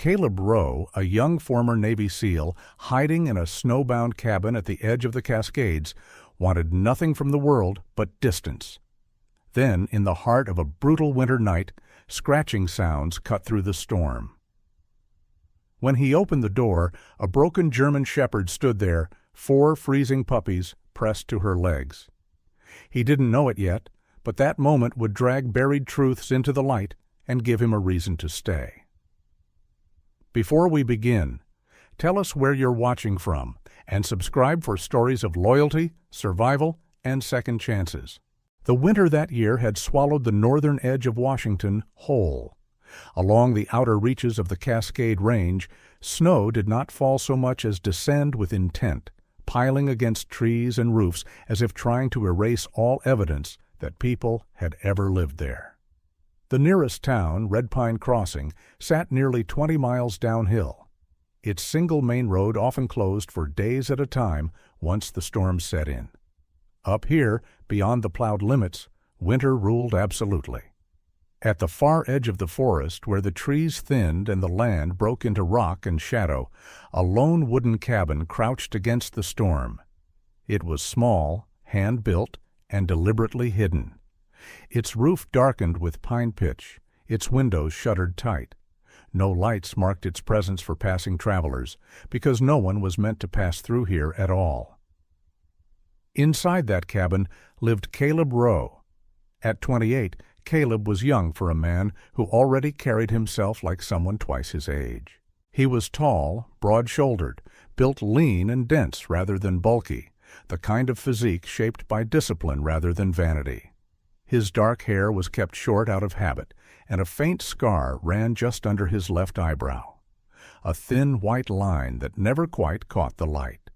Caleb Rowe, a young former Navy SEAL, hiding in a snowbound cabin at the edge of the Cascades, wanted nothing from the world but distance. Then, in the heart of a brutal winter night, scratching sounds cut through the storm. When he opened the door, a broken German shepherd stood there, 4 freezing puppies pressed to her legs. He didn't know it yet, but that moment would drag buried truths into the light and give him a reason to stay. Before we begin, tell us where you're watching from and subscribe for stories of loyalty, survival, and second chances. The winter that year had swallowed the northern edge of Washington whole. Along the outer reaches of the Cascade Range, snow did not fall so much as descend with intent, piling against trees and roofs as if trying to erase all evidence that people had ever lived there. The nearest town, Red Pine Crossing, sat nearly 20 miles downhill. Its single main road often closed for days at a time once the storms set in. Up here, beyond the plowed limits, winter ruled absolutely. At the far edge of the forest, where the trees thinned and the land broke into rock and shadow, a lone wooden cabin crouched against the storm. It was small, hand-built, and deliberately hidden. Its roof darkened with pine pitch, its windows shuttered tight. No lights marked its presence for passing travelers, because no one was meant to pass through here at all. Inside that cabin lived Caleb Rowe. At 28, Caleb was young for a man who already carried himself like someone twice his age. He was tall, broad-shouldered, built lean and dense rather than bulky, the kind of physique shaped by discipline rather than vanity. His dark hair was kept short out of habit, and a faint scar ran just under his left eyebrow, a thin white line that never quite caught the light.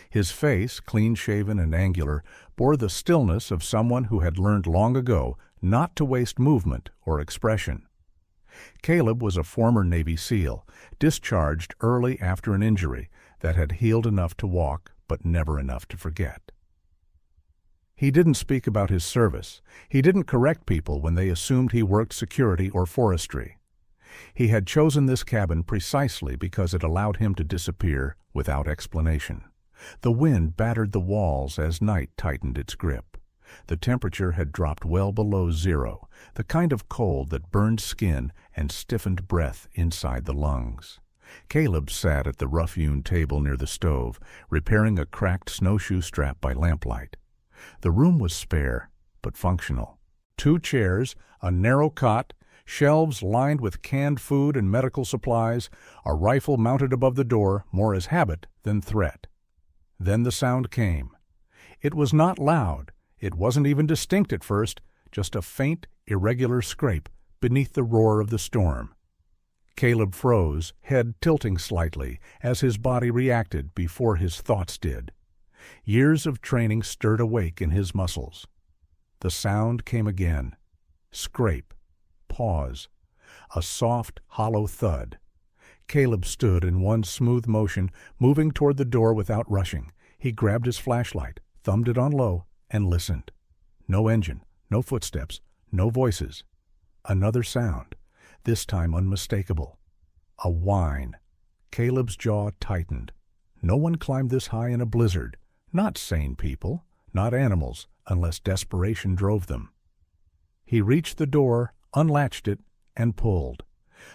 His face, clean-shaven and angular, bore the stillness of someone who had learned long ago not to waste movement or expression. Caleb was a former Navy SEAL, discharged early after an injury that had healed enough to walk but never enough to forget. He didn't speak about his service. He didn't correct people when they assumed he worked security or forestry. He had chosen this cabin precisely because it allowed him to disappear without explanation. The wind battered the walls as night tightened its grip. The temperature had dropped well below zero, the kind of cold that burned skin and stiffened breath inside the lungs. Caleb sat at the rough-hewn table near the stove, repairing a cracked snowshoe strap by lamplight. The room was spare, but functional. 2 chairs, a narrow cot, shelves lined with canned food and medical supplies, a rifle mounted above the door more as habit than threat. Then the sound came. It was not loud. It wasn't even distinct at first, just a faint, irregular scrape beneath the roar of the storm. Caleb froze, head tilting slightly, as his body reacted before his thoughts did. Years of training stirred awake in his muscles. The sound came again. Scrape. Pause. A soft, hollow thud. Caleb stood in one smooth motion, moving toward the door without rushing. He grabbed his flashlight, thumbed it on low, and listened. No engine, no footsteps, no voices. Another sound, this time unmistakable. A whine. Caleb's jaw tightened. No one climbed this high in a blizzard. Not sane people, not animals, unless desperation drove them. He reached the door, unlatched it, and pulled.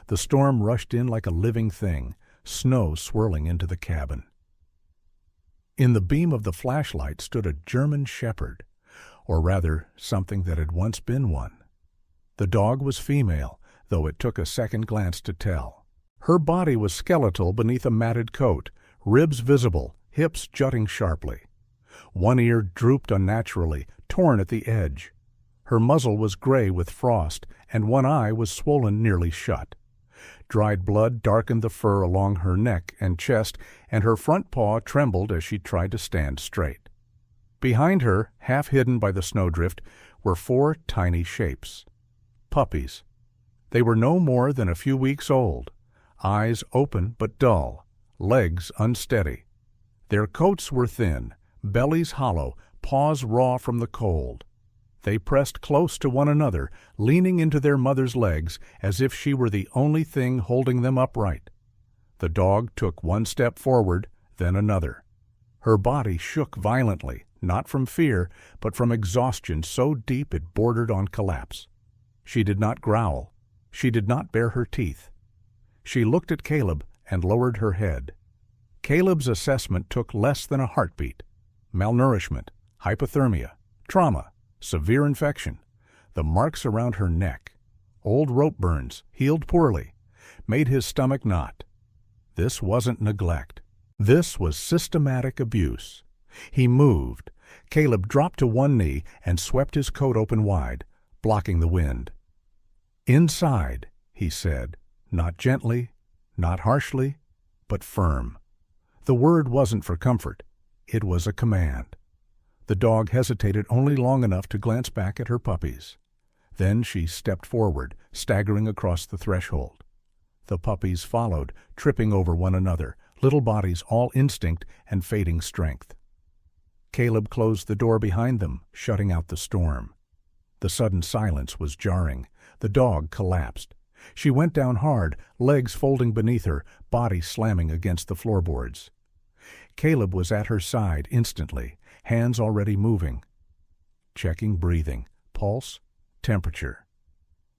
The storm rushed in like a living thing, snow swirling into the cabin. In the beam of the flashlight stood a German shepherd, or rather, something that had once been one. The dog was female, though it took a second glance to tell. Her body was skeletal beneath a matted coat, ribs visible, hips jutting sharply. One ear drooped unnaturally, torn at the edge. Her muzzle was gray with frost, and one eye was swollen nearly shut. Dried blood darkened the fur along her neck and chest, and her front paw trembled as she tried to stand straight. Behind her, half hidden by the snowdrift, were 4 tiny shapes. Puppies. They were no more than a few weeks old, eyes open but dull, legs unsteady. Their coats were thin, bellies hollow, paws raw from the cold. They pressed close to one another, leaning into their mother's legs as if she were the only thing holding them upright. The dog took one step forward, then another. Her body shook violently, not from fear, but from exhaustion so deep it bordered on collapse. She did not growl. She did not bare her teeth. She looked at Caleb and lowered her head. Caleb's assessment took less than a heartbeat. Malnourishment, hypothermia, trauma, severe infection, the marks around her neck, old rope burns, healed poorly, made his stomach knot. This wasn't neglect. This was systematic abuse. He moved. Caleb dropped to one knee and swept his coat open wide, blocking the wind. "Inside," he said, not gently, not harshly, but firm. The word wasn't for comfort. It was a command. The dog hesitated only long enough to glance back at her puppies. Then she stepped forward, staggering across the threshold. The puppies followed, tripping over one another, little bodies all instinct and fading strength. Caleb closed the door behind them, shutting out the storm. The sudden silence was jarring. The dog collapsed. She went down hard, legs folding beneath her, body slamming against the floorboards. Caleb was at her side instantly, hands already moving. Checking breathing, pulse, temperature.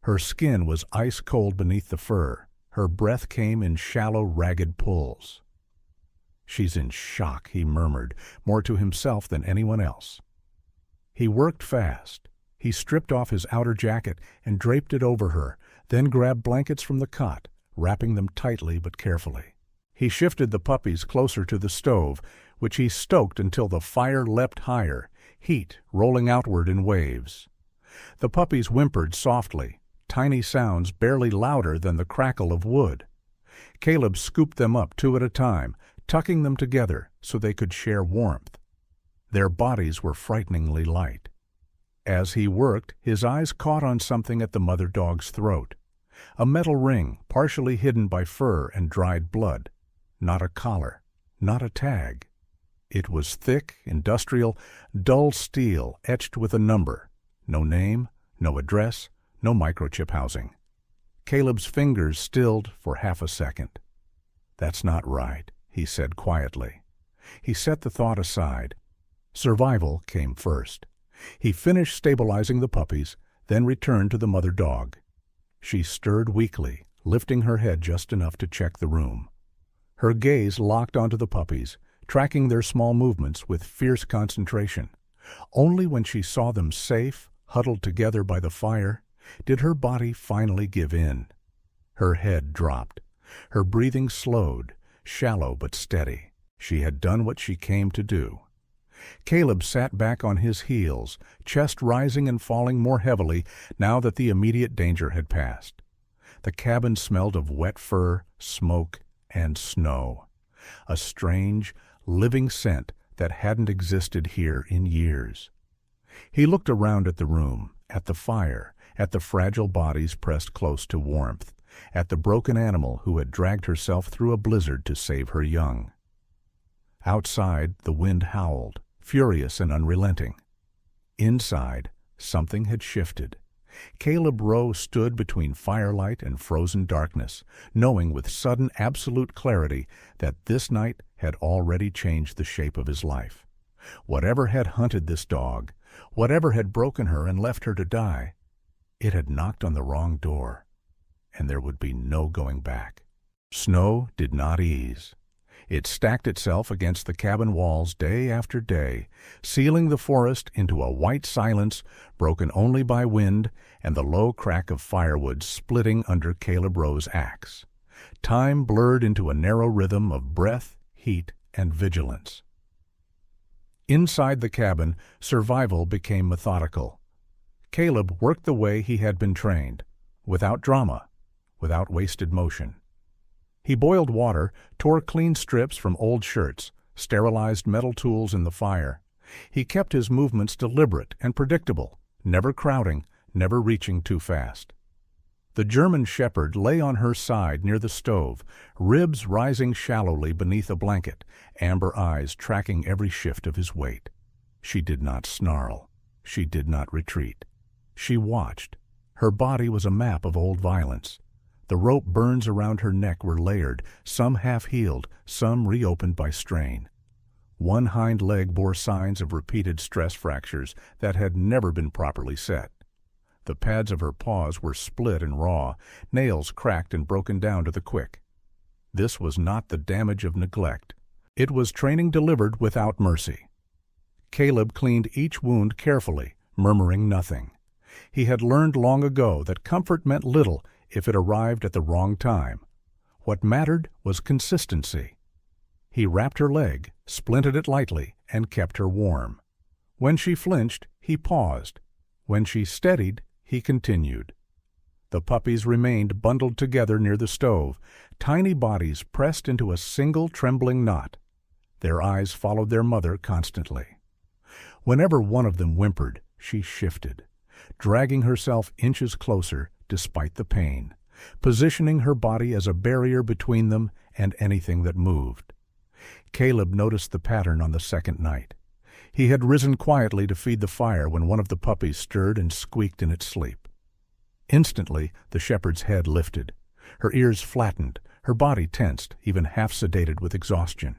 Her skin was ice cold beneath the fur. Her breath came in shallow, ragged pulls. "She's in shock," he murmured, more to himself than anyone else. He worked fast. He stripped off his outer jacket and draped it over her, then grabbed blankets from the cot, wrapping them tightly but carefully. He shifted the puppies closer to the stove, which he stoked until the fire leapt higher, heat rolling outward in waves. The puppies whimpered softly, tiny sounds barely louder than the crackle of wood. Caleb scooped them up two at a time, tucking them together so they could share warmth. Their bodies were frighteningly light. As he worked, his eyes caught on something at the mother dog's throat. A metal ring, partially hidden by fur and dried blood. Not a collar, not a tag. It was thick, industrial, dull steel etched with a number. No name, no address, no microchip housing. Caleb's fingers stilled for half a second. "That's not right," he said quietly. He set the thought aside. Survival came first. He finished stabilizing the puppies, then returned to the mother dog. She stirred weakly, lifting her head just enough to check the room. Her gaze locked onto the puppies, tracking their small movements with fierce concentration. Only when she saw them safe, huddled together by the fire, did her body finally give in. Her head dropped. Her breathing slowed, shallow but steady. She had done what she came to do. Caleb sat back on his heels, chest rising and falling more heavily now that the immediate danger had passed. The cabin smelled of wet fur, smoke, and snow. A strange, living scent that hadn't existed here in years. He looked around at the room, at the fire, at the fragile bodies pressed close to warmth, at the broken animal who had dragged herself through a blizzard to save her young. Outside, the wind howled, furious and unrelenting. Inside, something had shifted. Caleb Rowe stood between firelight and frozen darkness, knowing with sudden absolute clarity that this night had already changed the shape of his life. Whatever had hunted this dog, whatever had broken her and left her to die, it had knocked on the wrong door, and there would be no going back. Snow did not ease. It stacked itself against the cabin walls day after day, sealing the forest into a white silence broken only by wind and the low crack of firewood splitting under Caleb Rowe's axe. Time blurred into a narrow rhythm of breath, heat, and vigilance. Inside the cabin, survival became methodical. Caleb worked the way he had been trained, without drama, without wasted motion. He boiled water, tore clean strips from old shirts, sterilized metal tools in the fire. He kept his movements deliberate and predictable, never crowding, never reaching too fast. The German shepherd lay on her side near the stove, ribs rising shallowly beneath a blanket, amber eyes tracking every shift of his weight. She did not snarl. She did not retreat. She watched. Her body was a map of old violence. The rope burns around her neck were layered, some half-healed, some reopened by strain. One hind leg bore signs of repeated stress fractures that had never been properly set. The pads of her paws were split and raw, nails cracked and broken down to the quick. This was not the damage of neglect. It was training delivered without mercy. Caleb cleaned each wound carefully, murmuring nothing. He had learned long ago that comfort meant little if it arrived at the wrong time. What mattered was consistency. He wrapped her leg, splinted it lightly, and kept her warm. When she flinched, he paused. When she steadied, he continued. The puppies remained bundled together near the stove, tiny bodies pressed into a single trembling knot. Their eyes followed their mother constantly. Whenever one of them whimpered, she shifted, dragging herself inches closer despite the pain, positioning her body as a barrier between them and anything that moved. Caleb noticed the pattern on the second night. He had risen quietly to feed the fire when one of the puppies stirred and squeaked in its sleep. Instantly, the shepherd's head lifted. Her ears flattened, her body tensed, even half-sedated with exhaustion.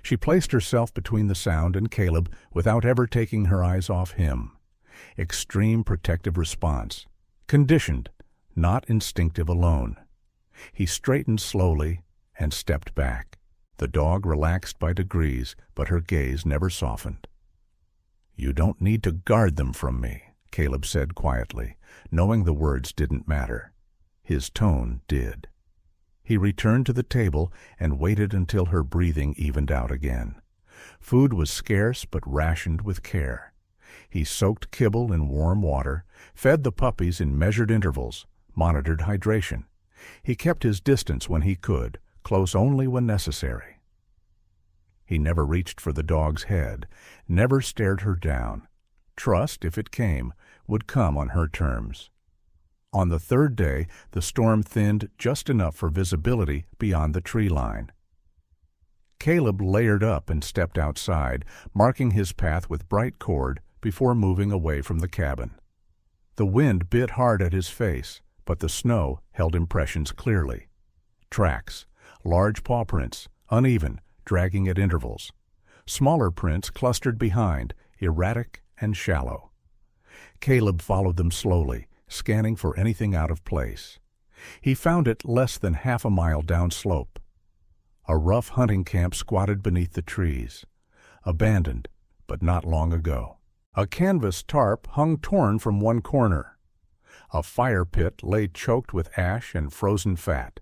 She placed herself between the sound and Caleb without ever taking her eyes off him. Extreme protective response. Conditioned, not instinctive alone. He straightened slowly and stepped back. The dog relaxed by degrees, but her gaze never softened. "You don't need to guard them from me," Caleb said quietly, knowing the words didn't matter. His tone did. He returned to the table and waited until her breathing evened out again. Food was scarce but rationed with care. He soaked kibble in warm water, fed the puppies in measured intervals, monitored hydration. He kept his distance when he could, close only when necessary. He never reached for the dog's head, never stared her down. Trust, if it came, would come on her terms. On the third day, the storm thinned just enough for visibility beyond the tree line. Caleb layered up and stepped outside, marking his path with bright cord before moving away from the cabin. The wind bit hard at his face, but the snow held impressions clearly. Tracks, large paw prints, uneven, dragging at intervals. Smaller prints clustered behind, erratic and shallow. Caleb followed them slowly, scanning for anything out of place. He found it less than half a mile downslope. A rough hunting camp squatted beneath the trees, abandoned, but not long ago. A canvas tarp hung torn from one corner. A fire pit lay choked with ash and frozen fat.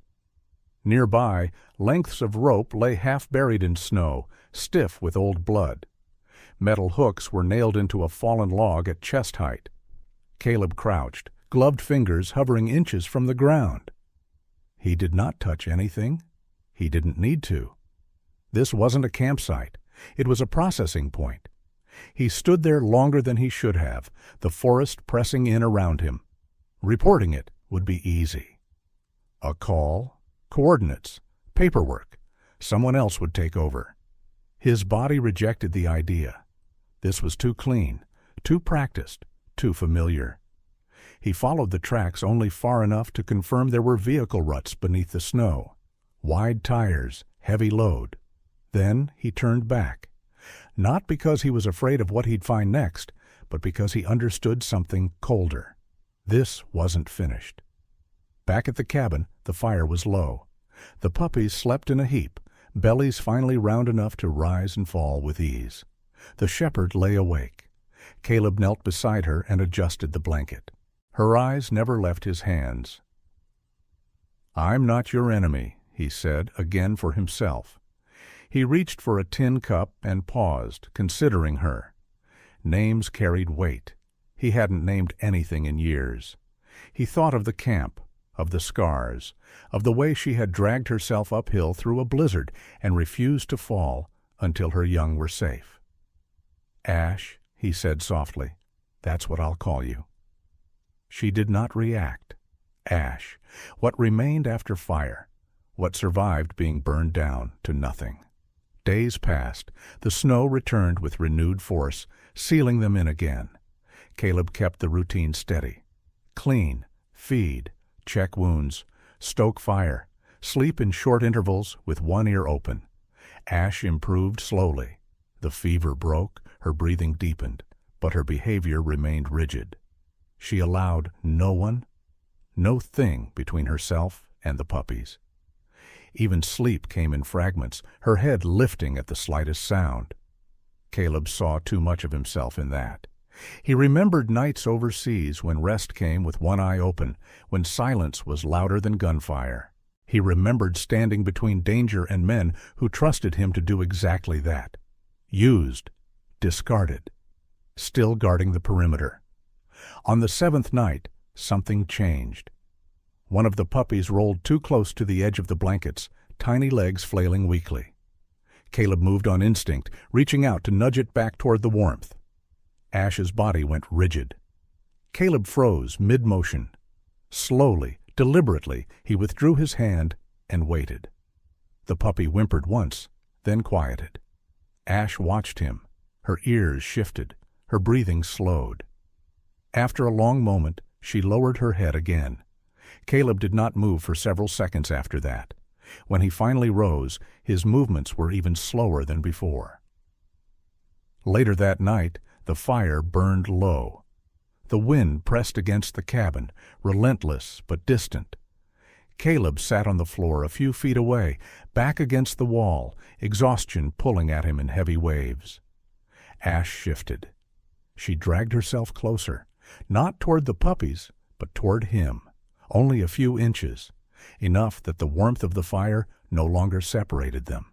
Nearby, lengths of rope lay half buried in snow, stiff with old blood. Metal hooks were nailed into a fallen log at chest height. Caleb crouched, gloved fingers hovering inches from the ground. He did not touch anything. He didn't need to. This wasn't a campsite. It was a processing point. He stood there longer than he should have, the forest pressing in around him. Reporting it would be easy. A call, coordinates, paperwork. Someone else would take over. His body rejected the idea. This was too clean, too practiced, too familiar. He followed the tracks only far enough to confirm there were vehicle ruts beneath the snow. Wide tires, heavy load. Then he turned back. Not because he was afraid of what he'd find next, but because he understood something colder. This wasn't finished. Back at the cabin, the fire was low. The puppies slept in a heap, bellies finally round enough to rise and fall with ease. The shepherd lay awake. Caleb knelt beside her and adjusted the blanket. Her eyes never left his hands. "I'm not your enemy," he said, again for himself. He reached for a tin cup and paused, considering her. Names carried weight. He hadn't named anything in years. He thought of the camp, of the scars, of the way she had dragged herself uphill through a blizzard and refused to fall until her young were safe. "Ash," he said softly, "that's what I'll call you." She did not react. Ash, what remained after fire, what survived being burned down to nothing. Days passed. The snow returned with renewed force, sealing them in again. Caleb kept the routine steady. Clean, feed, check wounds, stoke fire, sleep in short intervals with one ear open. Ash improved slowly. The fever broke, her breathing deepened, but her behavior remained rigid. She allowed no one, no thing between herself and the puppies. Even sleep came in fragments, her head lifting at the slightest sound. Caleb saw too much of himself in that. He remembered nights overseas when rest came with one eye open, when silence was louder than gunfire. He remembered standing between danger and men who trusted him to do exactly that. Used, discarded, still guarding the perimeter. On the 7th night, something changed. One of the puppies rolled too close to the edge of the blankets, tiny legs flailing weakly. Caleb moved on instinct, reaching out to nudge it back toward the warmth. Ash's body went rigid. Caleb froze mid-motion. Slowly, deliberately, he withdrew his hand and waited. The puppy whimpered once, then quieted. Ash watched him. Her ears shifted. Her breathing slowed. After a long moment, she lowered her head again. Caleb did not move for several seconds after that. When he finally rose, his movements were even slower than before. Later that night, the fire burned low. The wind pressed against the cabin, relentless but distant. Caleb sat on the floor a few feet away, back against the wall, exhaustion pulling at him in heavy waves. Ash shifted. She dragged herself closer, not toward the puppies, but toward him, only a few inches, enough that the warmth of the fire no longer separated them.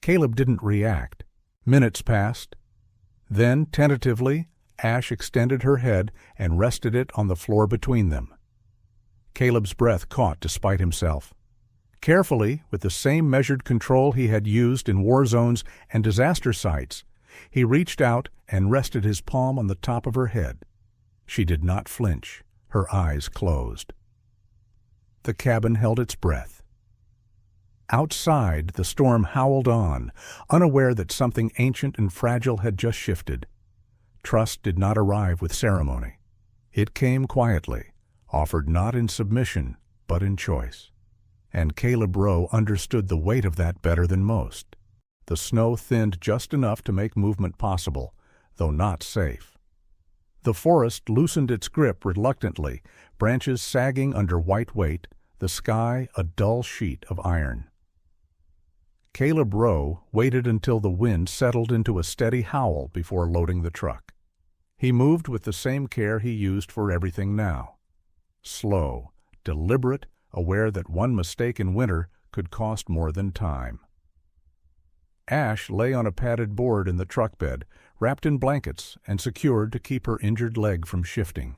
Caleb didn't react. Minutes passed. Then, tentatively, Ash extended her head and rested it on the floor between them. Caleb's breath caught despite himself. Carefully, with the same measured control he had used in war zones and disaster sites, he reached out and rested his palm on the top of her head. She did not flinch, her eyes closed. The cabin held its breath. Outside, the storm howled on, unaware that something ancient and fragile had just shifted. Trust did not arrive with ceremony. It came quietly, offered not in submission, but in choice. And Caleb Rowe understood the weight of that better than most. The snow thinned just enough to make movement possible, though not safe. The forest loosened its grip reluctantly, branches sagging under white weight, the sky a dull sheet of iron. Caleb Rowe waited until the wind settled into a steady howl before loading the truck. He moved with the same care he used for everything now. Slow, deliberate, aware that one mistake in winter could cost more than time. Ash lay on a padded board in the truck bed, wrapped in blankets and secured to keep her injured leg from shifting.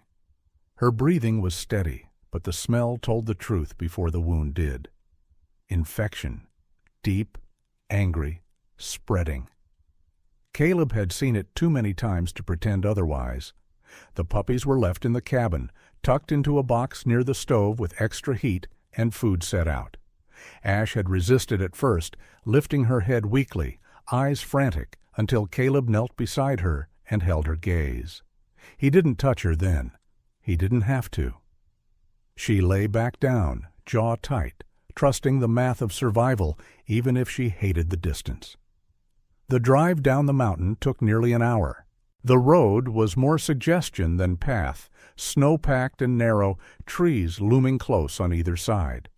Her breathing was steady, but the smell told the truth before the wound did. Infection. Deep, angry, spreading. Caleb had seen it too many times to pretend otherwise. The puppies were left in the cabin, tucked into a box near the stove with extra heat and food set out. Ash had resisted at first, lifting her head weakly, eyes frantic, until Caleb knelt beside her and held her gaze. He didn't touch her then. He didn't have to. She lay back down, jaw tight, trusting the math of survival, even if she hated the distance. The drive down the mountain took nearly an hour. The road was more suggestion than path, snow-packed and narrow, trees looming close on either side.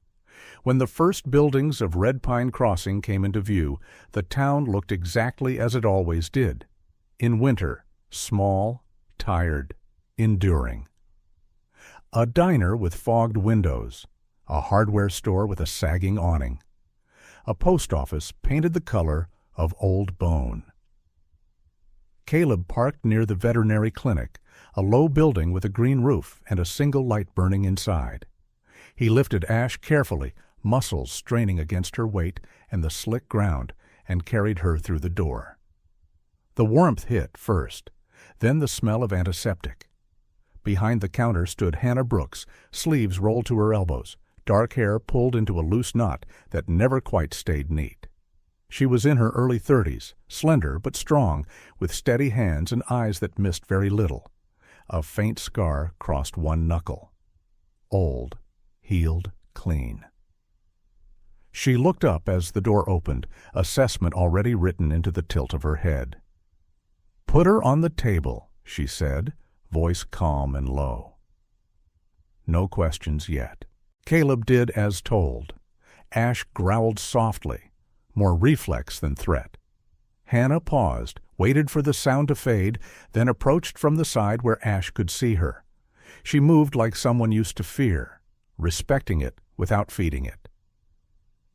When the first buildings of Red Pine Crossing came into view, the town looked exactly as it always did. In winter, small, tired, enduring. A diner with fogged windows, a hardware store with a sagging awning. A post office painted the color of old bone. Caleb parked near the veterinary clinic, a low building with a green roof and a single light burning inside. He lifted Ash carefully, muscles straining against her weight and the slick ground, and carried her through the door. The warmth hit first, then the smell of antiseptic. Behind the counter stood Hannah Brooks, sleeves rolled to her elbows, dark hair pulled into a loose knot that never quite stayed neat. She was in her early 30s, slender but strong, with steady hands and eyes that missed very little. A faint scar crossed one knuckle. Old, healed, clean. She looked up as the door opened, assessment already written into the tilt of her head. "Put her on the table," she said, voice calm and low. No questions yet. Caleb did as told. Ash growled softly, more reflex than threat. Hannah paused, waited for the sound to fade, then approached from the side where Ash could see her. She moved like someone used to fear, respecting it without feeding it.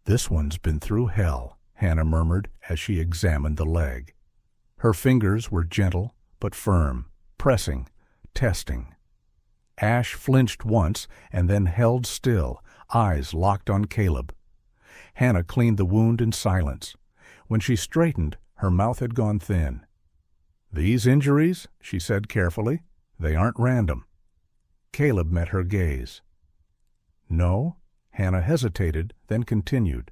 "This one's been through hell," Hannah murmured as she examined the leg. Her fingers were gentle but firm, pressing, testing. Ash flinched once and then held still, eyes locked on Caleb. Hannah cleaned the wound in silence. When she straightened, her mouth had gone thin. "These injuries," she said carefully, "they aren't random." Caleb met her gaze. "No?" Hannah hesitated, then continued.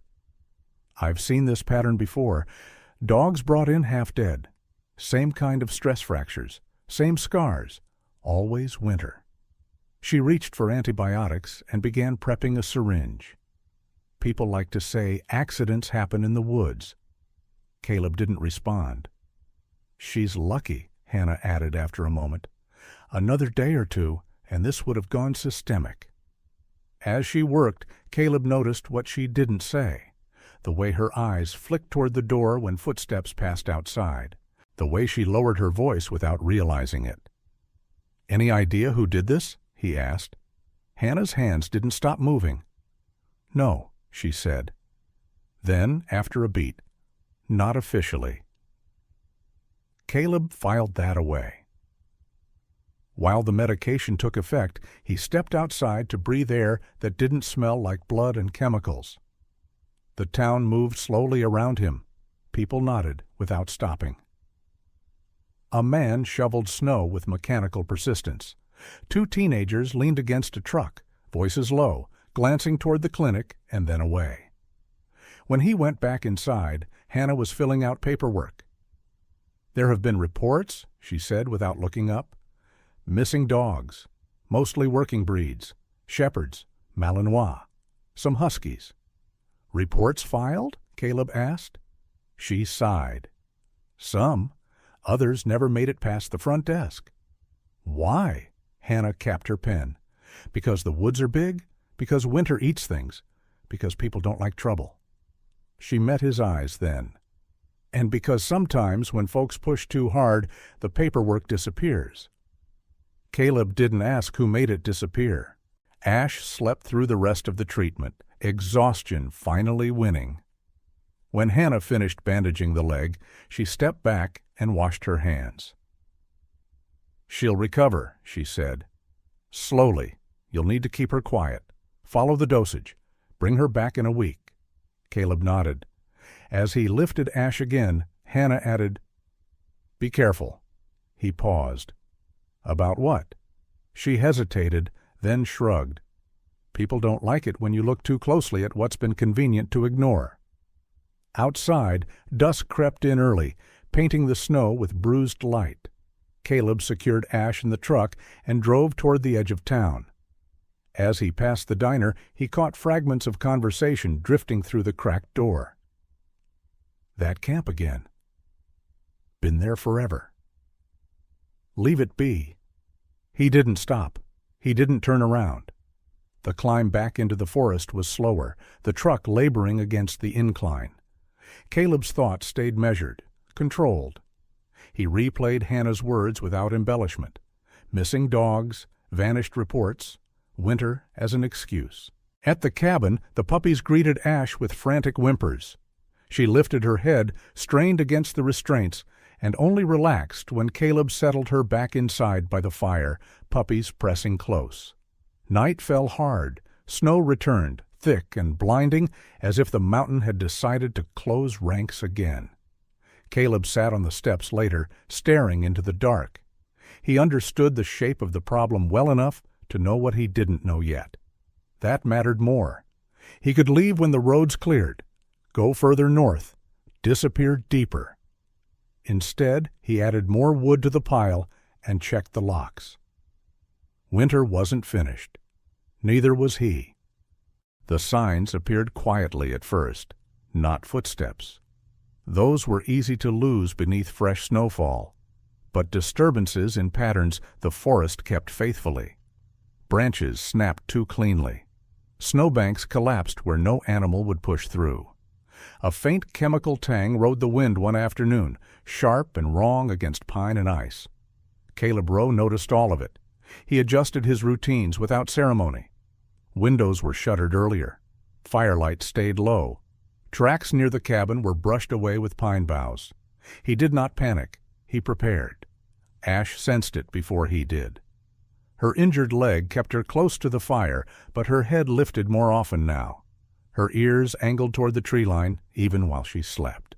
"I've seen this pattern before. Dogs brought in half dead. Same kind of stress fractures, same scars, always winter." She reached for antibiotics and began prepping a syringe. People like to say accidents happen in the woods. Caleb didn't respond. "She's lucky," Hannah added after a moment. "Another day or two, and this would have gone systemic." As she worked, Caleb noticed what she didn't say, the way her eyes flicked toward the door when footsteps passed outside, the way she lowered her voice without realizing it. "Any idea who did this?" he asked. Hannah's hands didn't stop moving. "No," she said. Then, after a beat, "Not officially." Caleb filed that away. While the medication took effect, he stepped outside to breathe air that didn't smell like blood and chemicals. The town moved slowly around him. People nodded without stopping. A man shoveled snow with mechanical persistence. Two teenagers leaned against a truck, voices low, glancing toward the clinic and then away. When he went back inside, Hannah was filling out paperwork. "There have been reports," she said without looking up. "Missing dogs, mostly working breeds, shepherds, Malinois, some huskies." "Reports filed?" Caleb asked. She sighed. "Some. Others never made it past the front desk." "Why?" Hannah capped her pen. "Because the woods are big? Because winter eats things? Because people don't like trouble?" She met his eyes then. "And because sometimes when folks push too hard, the paperwork disappears." Caleb didn't ask who made it disappear. Ash slept through the rest of the treatment, exhaustion finally winning. When Hannah finished bandaging the leg, she stepped back and washed her hands. "She'll recover," she said. "Slowly. You'll need to keep her quiet. Follow the dosage. Bring her back in a week." Caleb nodded. As he lifted Ash again, Hannah added, "Be careful." He paused. "About what?" She hesitated, then shrugged. "People don't like it when you look too closely at what's been convenient to ignore." Outside, dusk crept in early, painting the snow with bruised light. Caleb secured Ash in the truck and drove toward the edge of town. As he passed the diner, he caught fragments of conversation drifting through the cracked door. "That camp again. Been there forever. Leave it be." He didn't stop. He didn't turn around. The climb back into the forest was slower, the truck laboring against the incline. Caleb's thoughts stayed measured, controlled. He replayed Hannah's words without embellishment. Missing dogs, vanished reports, winter as an excuse. At the cabin, the puppies greeted Ash with frantic whimpers. She lifted her head, strained against the restraints, and only relaxed when Caleb settled her back inside by the fire, puppies pressing close. Night fell hard. Snow returned, thick and blinding, as if the mountain had decided to close ranks again. Caleb sat on the steps later, staring into the dark. He understood the shape of the problem well enough to know what he didn't know yet. That mattered more. He could leave when the roads cleared, go further north, disappear deeper. Instead, he added more wood to the pile and checked the locks. Winter wasn't finished. Neither was he. The signs appeared quietly at first, not footsteps. Those were easy to lose beneath fresh snowfall, but disturbances in patterns the forest kept faithfully. Branches snapped too cleanly. Snowbanks collapsed where no animal would push through. A faint chemical tang rode the wind one afternoon, sharp and wrong against pine and ice. Caleb Rowe noticed all of it. He adjusted his routines without ceremony. Windows were shuttered earlier. Firelight stayed low. Tracks near the cabin were brushed away with pine boughs. He did not panic. He prepared. Ash sensed it before he did. Her injured leg kept her close to the fire, but her head lifted more often now. Her ears angled toward the tree line, even while she slept.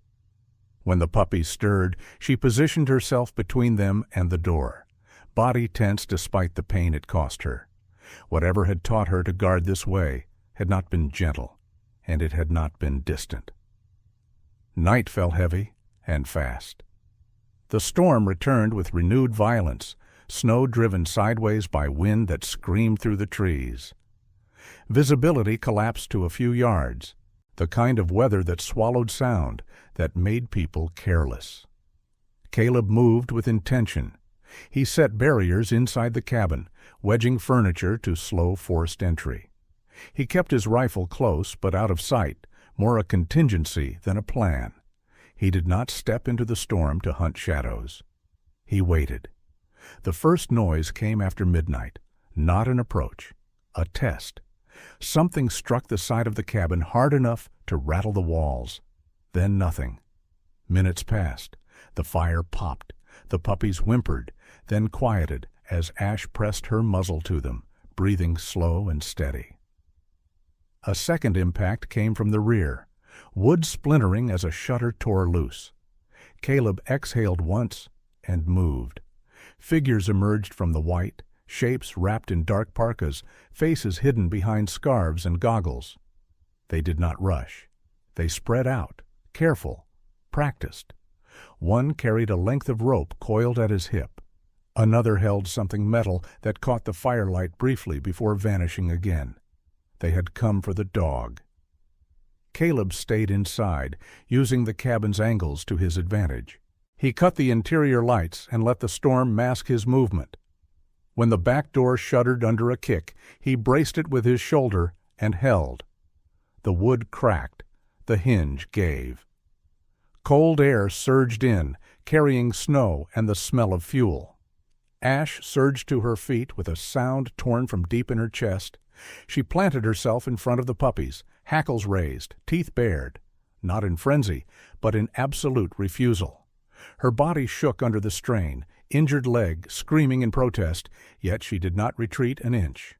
When the puppies stirred, she positioned herself between them and the door, body tense despite the pain it cost her. Whatever had taught her to guard this way had not been gentle, and it had not been distant. Night fell heavy and fast. The storm returned with renewed violence, snow driven sideways by wind that screamed through the trees. Visibility collapsed to a few yards, the kind of weather that swallowed sound, that made people careless. Caleb moved with intention. He set barriers inside the cabin, wedging furniture to slow forced entry. He kept his rifle close but out of sight, more a contingency than a plan. He did not step into the storm to hunt shadows. He waited. The first noise came after midnight, not an approach, a test. Something struck the side of the cabin hard enough to rattle the walls. Then nothing. Minutes passed. The fire popped. The puppies whimpered, then quieted as Ash pressed her muzzle to them, breathing slow and steady. A second impact came from the rear, wood splintering as a shutter tore loose. Caleb exhaled once and moved. Figures emerged from the white, shapes wrapped in dark parkas, faces hidden behind scarves and goggles. They did not rush. They spread out, careful, practiced. One carried a length of rope coiled at his hip. Another held something metal that caught the firelight briefly before vanishing again. They had come for the dog. Caleb stayed inside, using the cabin's angles to his advantage. He cut the interior lights and let the storm mask his movement. When the back door shuddered under a kick, he braced it with his shoulder and held. The wood cracked. The hinge gave. Cold air surged in, carrying snow and the smell of fuel. Ash surged to her feet with a sound torn from deep in her chest. She planted herself in front of the puppies, hackles raised, teeth bared, not in frenzy, but in absolute refusal. Her body shook under the strain, injured leg screaming in protest, yet she did not retreat an inch.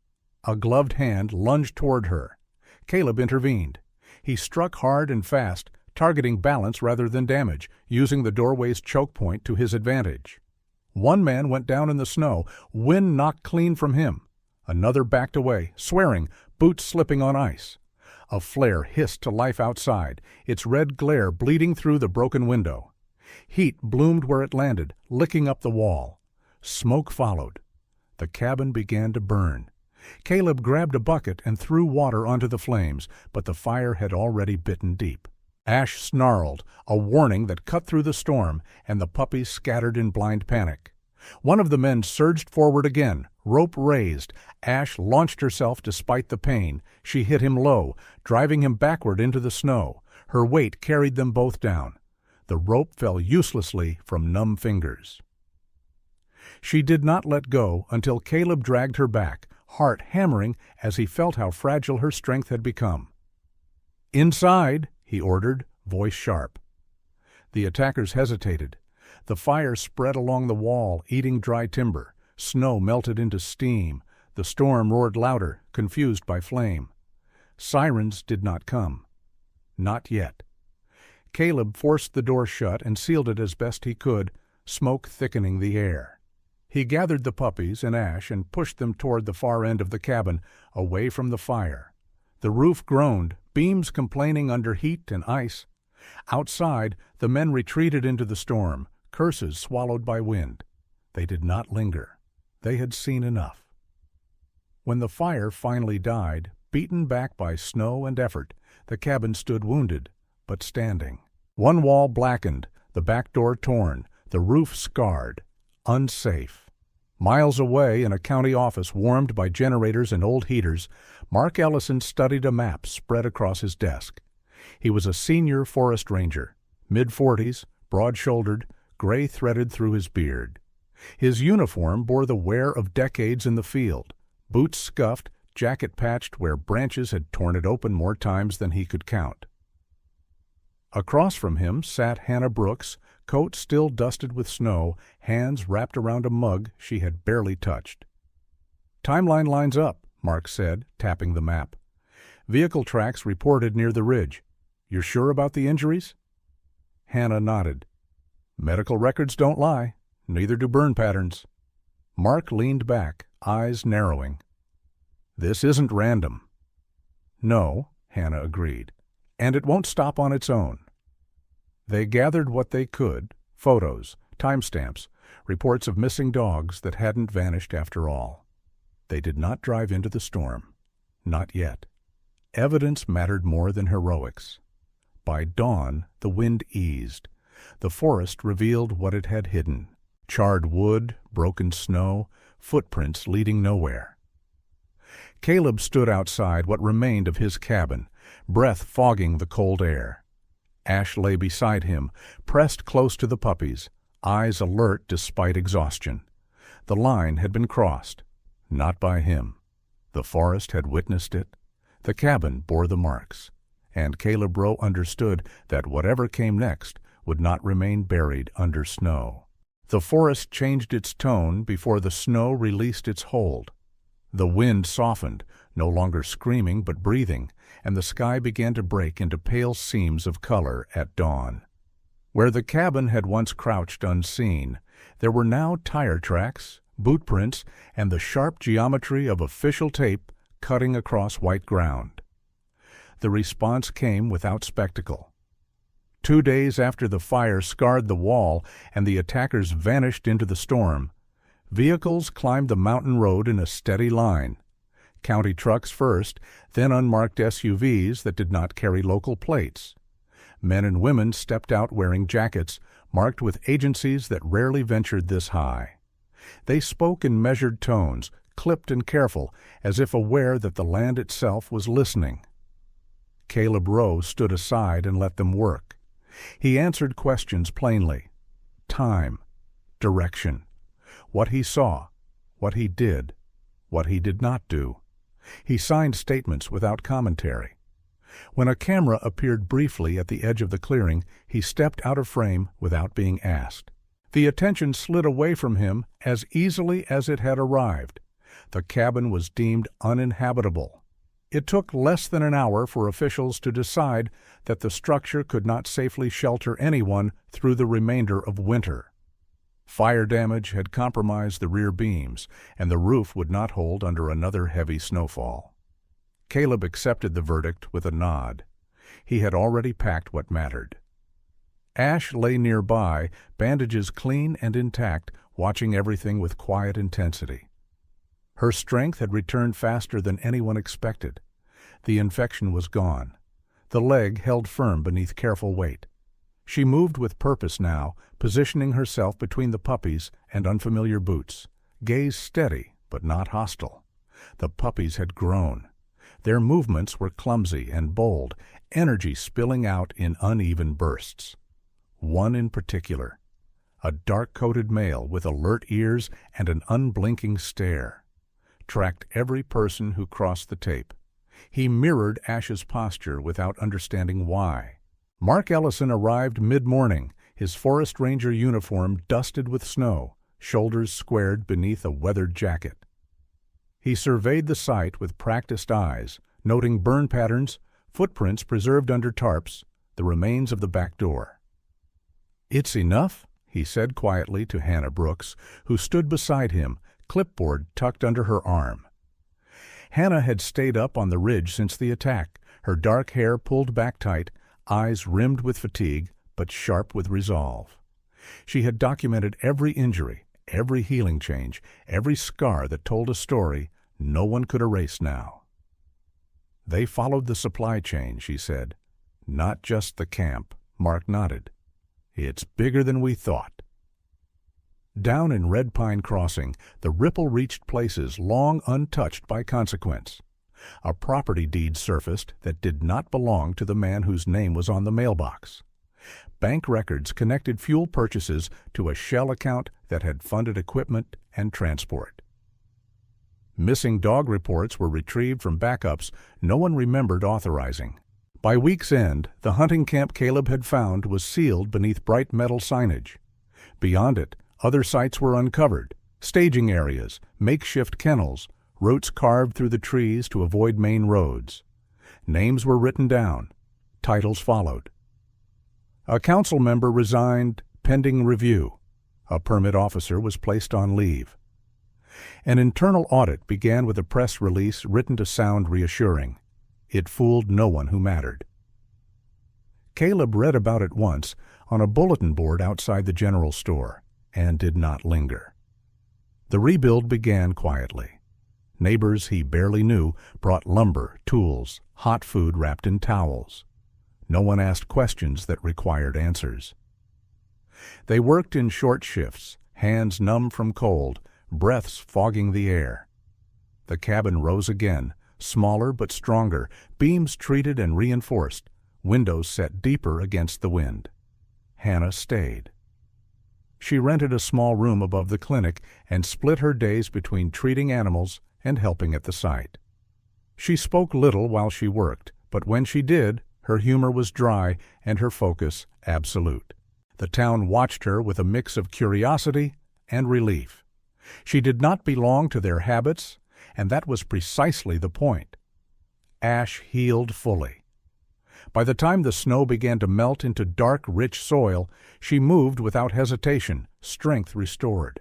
A gloved hand lunged toward her. Caleb intervened. He struck hard and fast, targeting balance rather than damage, using the doorway's choke point to his advantage. One man went down in the snow, wind knocked clean from him. Another backed away, swearing, boots slipping on ice. A flare hissed to life outside, its red glare bleeding through the broken window. Heat bloomed where it landed, licking up the wall. Smoke followed. The cabin began to burn. Caleb grabbed a bucket and threw water onto the flames, but the fire had already bitten deep. Ash snarled, a warning that cut through the storm, and the puppies scattered in blind panic. One of the men surged forward again, rope raised. Ash launched herself despite the pain. She hit him low, driving him backward into the snow. Her weight carried them both down. The rope fell uselessly from numb fingers. She did not let go until Caleb dragged her back, heart hammering as he felt how fragile her strength had become. "Inside," he ordered, voice sharp. The attackers hesitated. The fire spread along the wall, eating dry timber. Snow melted into steam. The storm roared louder, confused by flame. Sirens did not come. Not yet. Caleb forced the door shut and sealed it as best he could, smoke thickening the air. He gathered the puppies and Ash and pushed them toward the far end of the cabin, away from the fire. The roof groaned, beams complaining under heat and ice. Outside, the men retreated into the storm, curses swallowed by wind. They did not linger. They had seen enough. When the fire finally died, Beaten back by snow and effort, the cabin stood wounded, but standing. One wall blackened, the back door torn, the roof scarred. Unsafe. Miles away, in a county office warmed by generators and old heaters, Mark Ellison studied a map spread across his desk. He was a senior forest ranger, mid-40s, broad-shouldered, gray threaded through his beard. His uniform bore the wear of decades in the field, boots scuffed, jacket patched where branches had torn it open more times than he could count. Across from him sat Hannah Brooks, coat still dusted with snow, hands wrapped around a mug she had barely touched. "Timeline lines up," Mark said, tapping the map. "Vehicle tracks reported near the ridge. You're sure about the injuries?" Hannah nodded. "Medical records don't lie. Neither do burn patterns." Mark leaned back, eyes narrowing. "This isn't random." "No," Hannah agreed. "And it won't stop on its own." They gathered what they could, photos, timestamps, reports of missing dogs that hadn't vanished after all. They did not drive into the storm. Not yet. Evidence mattered more than heroics. By dawn, the wind eased. The forest revealed what it had hidden: charred wood, broken snow, footprints leading nowhere. Caleb stood outside what remained of his cabin, breath fogging the cold air. Ash lay beside him, pressed close to the puppies, eyes alert despite exhaustion. The line had been crossed. Not by him. The forest had witnessed it. The cabin bore the marks. And Caleb Rowe understood that whatever came next would not remain buried under snow. The forest changed its tone before the snow released its hold. The wind softened, no longer screaming but breathing, and the sky began to break into pale seams of color at dawn. Where the cabin had once crouched unseen, there were now tire tracks, boot prints, and the sharp geometry of official tape cutting across white ground. The response came without spectacle. 2 days after the fire scarred the wall and the attackers vanished into the storm, vehicles climbed the mountain road in a steady line. County trucks first, then unmarked SUVs that did not carry local plates. Men and women stepped out wearing jackets marked with agencies that rarely ventured this high. They spoke in measured tones, clipped and careful, as if aware that the land itself was listening. Caleb Rowe stood aside and let them work. He answered questions plainly. Time, direction, what he saw, what he did, what he did not do. He signed statements without commentary. When a camera appeared briefly at the edge of the clearing, he stepped out of frame without being asked. The attention slid away from him as easily as it had arrived. The cabin was deemed uninhabitable. It took less than an hour for officials to decide that the structure could not safely shelter anyone through the remainder of winter. Fire damage had compromised the rear beams, and the roof would not hold under another heavy snowfall. Caleb accepted the verdict with a nod. He had already packed what mattered. Ash lay nearby, bandages clean and intact, watching everything with quiet intensity. Her strength had returned faster than anyone expected. The infection was gone. The leg held firm beneath careful weight. She moved with purpose now, positioning herself between the puppies and unfamiliar boots, gaze steady but not hostile. The puppies had grown. Their movements were clumsy and bold, energy spilling out in uneven bursts. One in particular, a dark-coated male with alert ears and an unblinking stare, tracked every person who crossed the tape. He mirrored Ash's posture without understanding why. Mark Ellison arrived mid-morning, his forest ranger uniform dusted with snow, shoulders squared beneath a weathered jacket. He surveyed the site with practiced eyes, noting burn patterns, footprints preserved under tarps, the remains of the back door. "It's enough," he said quietly to Hannah Brooks, who stood beside him, clipboard tucked under her arm. Hannah had stayed up on the ridge since the attack, her dark hair pulled back tight, eyes rimmed with fatigue, but sharp with resolve. She had documented every injury, every healing change, every scar that told a story no one could erase now. They followed the supply chain, she said. Not just the camp. Mark nodded. It's bigger than we thought. Down in Red Pine Crossing, the ripple reached places long untouched by consequence. A property deed surfaced that did not belong to the man whose name was on the mailbox. Bank records connected fuel purchases to a shell account that had funded equipment and transport. Missing dog reports were retrieved from backups no one remembered authorizing. By week's end, the hunting camp Caleb had found was sealed beneath bright metal signage. Beyond it, other sites were uncovered: staging areas, makeshift kennels, routes carved through the trees to avoid main roads. Names were written down. Titles followed. A council member resigned pending review. A permit officer was placed on leave. An internal audit began with a press release written to sound reassuring. It fooled no one who mattered. Caleb read about it once on a bulletin board outside the general store and did not linger. The rebuild began quietly. Neighbors he barely knew brought lumber, tools, hot food wrapped in towels. No one asked questions that required answers. They worked in short shifts, hands numb from cold, breaths fogging the air. The cabin rose again, smaller but stronger, beams treated and reinforced, windows set deeper against the wind. Hannah stayed. She rented a small room above the clinic and split her days between treating animals and helping at the site. She spoke little while she worked, but when she did, her humor was dry and her focus absolute. The town watched her with a mix of curiosity and relief. She did not belong to their habits, and that was precisely the point. Ash healed fully. By the time the snow began to melt into dark, rich soil, she moved without hesitation, strength restored.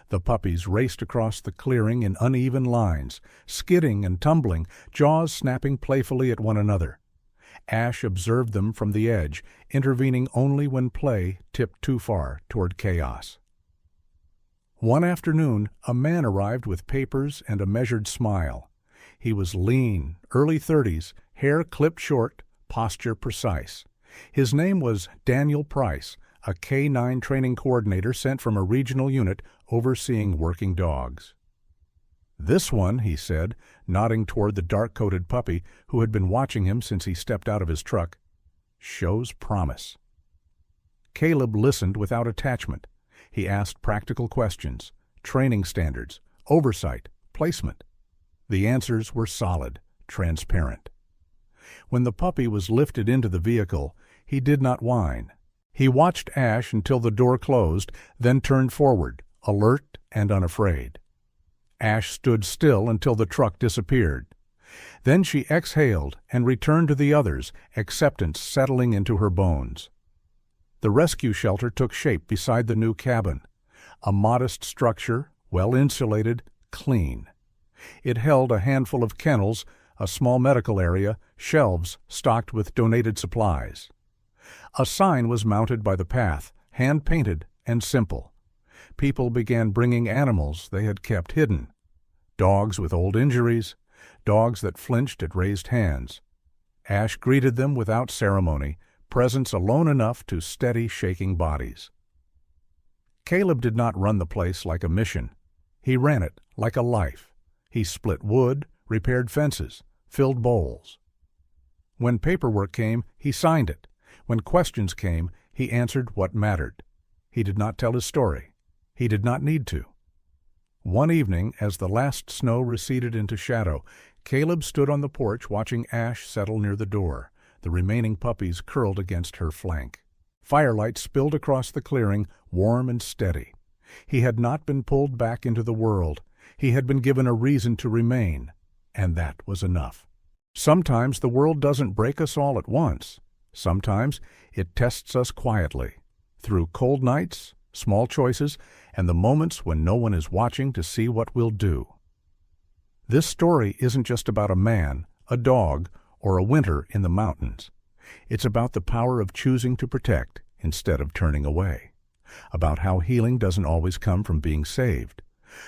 The puppies raced across the clearing in uneven lines, skidding and tumbling, jaws snapping playfully at one another. Ash observed them from the edge, intervening only when play tipped too far toward chaos. One afternoon, a man arrived with papers and a measured smile. He was lean, early 30s, hair clipped short, posture precise. His name was Daniel Price, a K-9 training coordinator sent from a regional unit overseeing working dogs. "This one," he said, nodding toward the dark-coated puppy who had been watching him since he stepped out of his truck, "shows promise." Caleb listened without attachment. He asked practical questions: training standards, oversight, placement. The answers were solid, transparent. When the puppy was lifted into the vehicle, he did not whine. He watched Ash until the door closed, then turned forward, alert and unafraid. Ash stood still until the truck disappeared. Then she exhaled and returned to the others, acceptance settling into her bones. The rescue shelter took shape beside the new cabin. A modest structure, well insulated, clean. It held a handful of kennels, a small medical area, shelves stocked with donated supplies. A sign was mounted by the path, hand-painted and simple. People began bringing animals they had kept hidden. Dogs with old injuries, dogs that flinched at raised hands. Ash greeted them without ceremony, presence alone enough to steady shaking bodies. Caleb did not run the place like a mission. He ran it like a life. He split wood, repaired fences, filled bowls. When paperwork came, he signed it. When questions came, he answered what mattered. He did not tell his story. He did not need to. One evening, as the last snow receded into shadow, Caleb stood on the porch watching Ash settle near the door, the remaining puppies curled against her flank. Firelight spilled across the clearing, warm and steady. He had not been pulled back into the world. He had been given a reason to remain, and that was enough. Sometimes the world doesn't break us all at once. Sometimes it tests us quietly, through cold nights, small choices, and the moments when no one is watching to see what we'll do. This story isn't just about a man, a dog, or a winter in the mountains. It's about the power of choosing to protect instead of turning away, about how healing doesn't always come from being saved,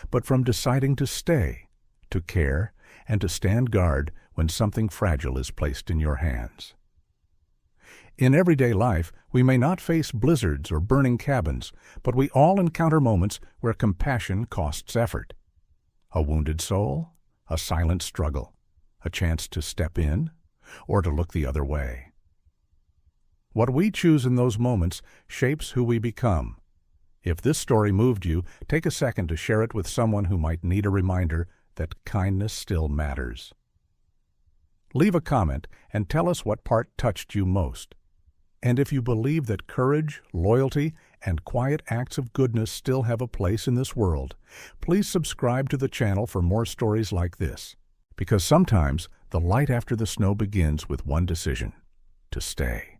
but from deciding to stay, to care, and to stand guard when something fragile is placed in your hands. In everyday life, we may not face blizzards or burning cabins, but we all encounter moments where compassion costs effort. A wounded soul, a silent struggle, a chance to step in, or to look the other way. What we choose in those moments shapes who we become. If this story moved you, take a second to share it with someone who might need a reminder that kindness still matters. Leave a comment and tell us what part touched you most. And if you believe that courage, loyalty, and quiet acts of goodness still have a place in this world, please subscribe to the channel for more stories like this. Because sometimes the light after the snow begins with one decision: to stay.